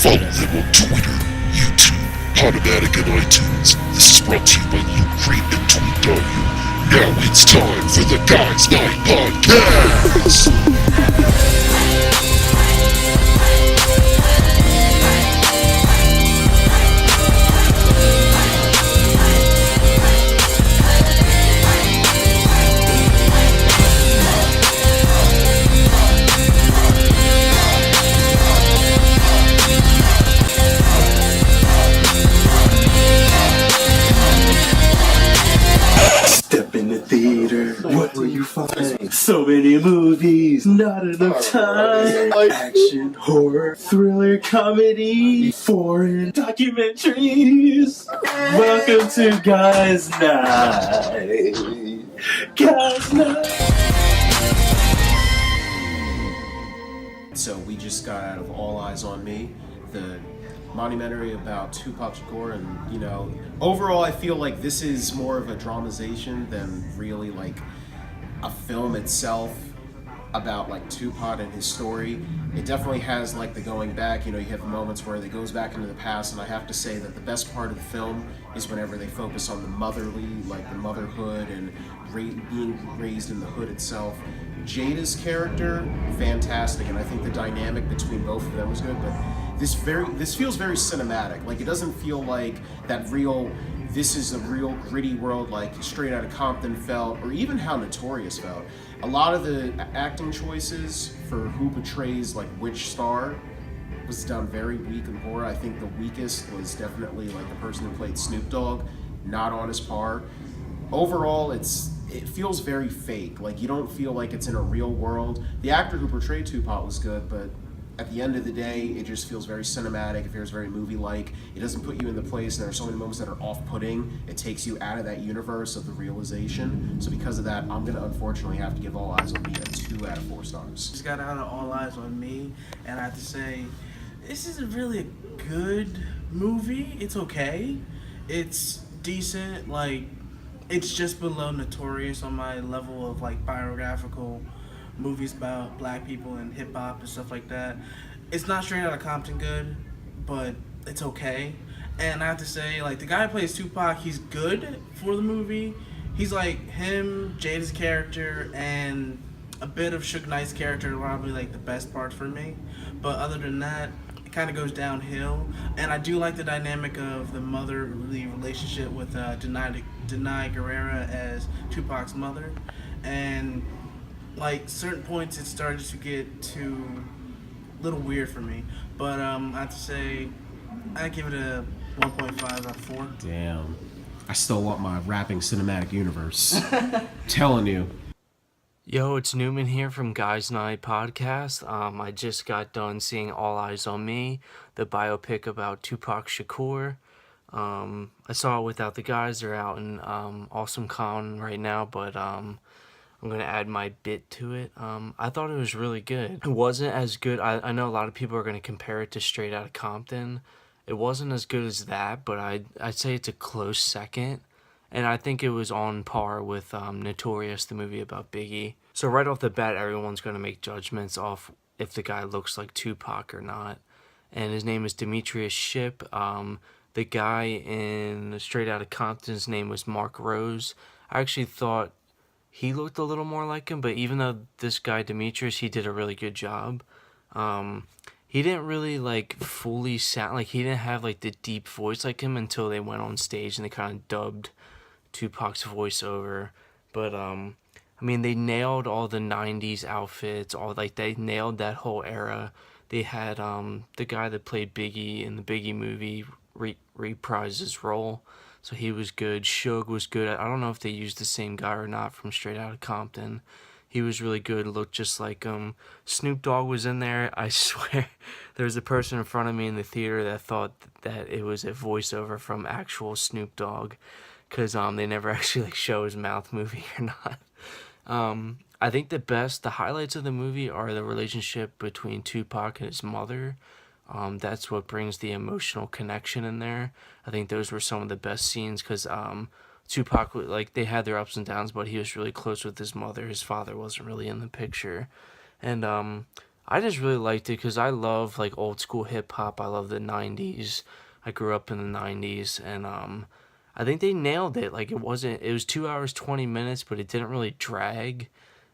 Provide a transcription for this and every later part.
Follow them on Twitter, YouTube, Automatic, and iTunes. This is brought to you by LootCrate.com. Now it's time for the Guys Night Podcast! Step in the theater, what will you find? So many movies, not enough time. Action, horror, thriller, comedy, foreign documentaries. Welcome to Guys Night. Guys Night. So we just got out of All Eyez on Me, the monumentary about Tupac Shakur, and overall I feel like this is more of a dramatization than really like a film itself about like Tupac and his story. It definitely has like the going back, you have moments where it goes back into the past, and I have to say that the best part of the film is whenever they focus on the motherly, like the motherhood and being raised in the hood itself. Jada's character, fantastic, and I think the dynamic between both of them was good, but this feels very cinematic. Like, it doesn't feel like this is a real gritty world like Straight Outta Compton felt, or even how Notorious felt. A lot of the acting choices for who portrays like which star was done very weak and poor. I think the weakest was definitely like the person who played Snoop Dogg, not on his par. Overall, it feels very fake. Like, you don't feel like it's in a real world. The actor who portrayed Tupac was good, but at the end of the day, it just feels very cinematic. It feels very movie-like. It doesn't put you in the place, and there are so many moments that are off-putting. It takes you out of that universe of the realization. So because of that, I'm going to unfortunately have to give All Eyez on Me a 2 out of 4 stars. Just got out of All Eyez on Me, and I have to say, this isn't really a good movie. It's okay. It's decent. Like, it's just below Notorious on my level of like biographical movies about black people and hip hop and stuff like that. It's not Straight Outta Compton good, but it's okay. And I have to say, like, the guy who plays Tupac, he's good for the movie. He's like him, Jada's character, and a bit of Suge Knight's character are probably like the best parts for me. But other than that, it kind of goes downhill. And I do like the dynamic of the motherly relationship with Denai Guerrera as Tupac's mother. And like certain points it started to get too little weird for me. But I have to say, I give it a 1.5 out of 4. Damn. I still want my rapping cinematic universe. Telling you. Yo, it's Newman here from Guys Night Podcast. I just got done seeing All Eyez on Me, the biopic about Tupac Shakur. I saw it without the guys. They're out in Awesome Con right now, but I'm going to add my bit to it. I thought it was really good. It wasn't as good. I know a lot of people are going to compare it to Straight Outta Compton. It wasn't as good as that, but I'd say it's a close second. And I think it was on par with Notorious, the movie about Biggie. So right off the bat, everyone's going to make judgments off if the guy looks like Tupac or not. And his name is Demetrius Shipp. The guy in Straight Outta Compton's name was Mark Rose. I actually thought he looked a little more like him, but even though this guy Demetrius, he did a really good job. He didn't really like fully sound like, he didn't have like the deep voice like him until they went on stage and they kind of dubbed Tupac's voice over. But I mean, they nailed all the 90s outfits, they nailed that whole era. They had the guy that played Biggie in the Biggie movie reprised his role, so he was good. Suge was good. I don't know if they used the same guy or not from Straight Outta Compton. He was really good, looked just like him. Snoop Dogg was in there. I swear, there was a person in front of me in the theater that thought that it was a voiceover from actual Snoop Dogg, because they never actually like show his mouth moving or not. I think the highlights of the movie are the relationship between Tupac and his mother. That's what brings the emotional connection in there. I think those were some of the best scenes because Tupac, like, they had their ups and downs, but he was really close with his mother. His father wasn't really in the picture. And I just really liked it because I love like old school hip hop. I love the 90s. I grew up in the 90s, and I think they nailed it. Like it was 2 hours 20 minutes, but it didn't really drag.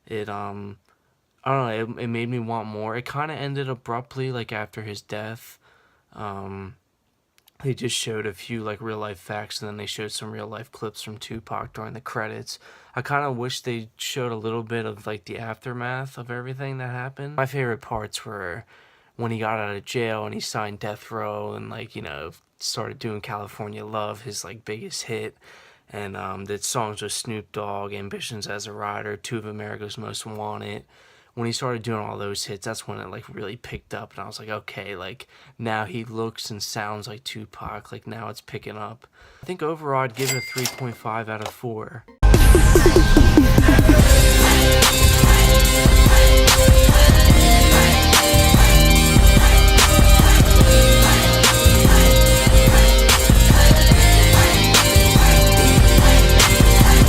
It I don't know, it made me want more. It kind of ended abruptly, like after his death. They just showed a few like real life facts, and then they showed some real life clips from Tupac during the credits. I kind of wish they showed a little bit of like the aftermath of everything that happened. My favorite parts were when he got out of jail and he signed Death Row and like, you know, started doing California Love, his like biggest hit. And did songs with Snoop Dogg, Ambitions as a Rider, Two of America's Most Wanted. When he started doing all those hits, that's when it like really picked up, and I was like, okay, like now he looks and sounds like Tupac, like now it's picking up. I think overall I'd give it a 3.5 out of 4.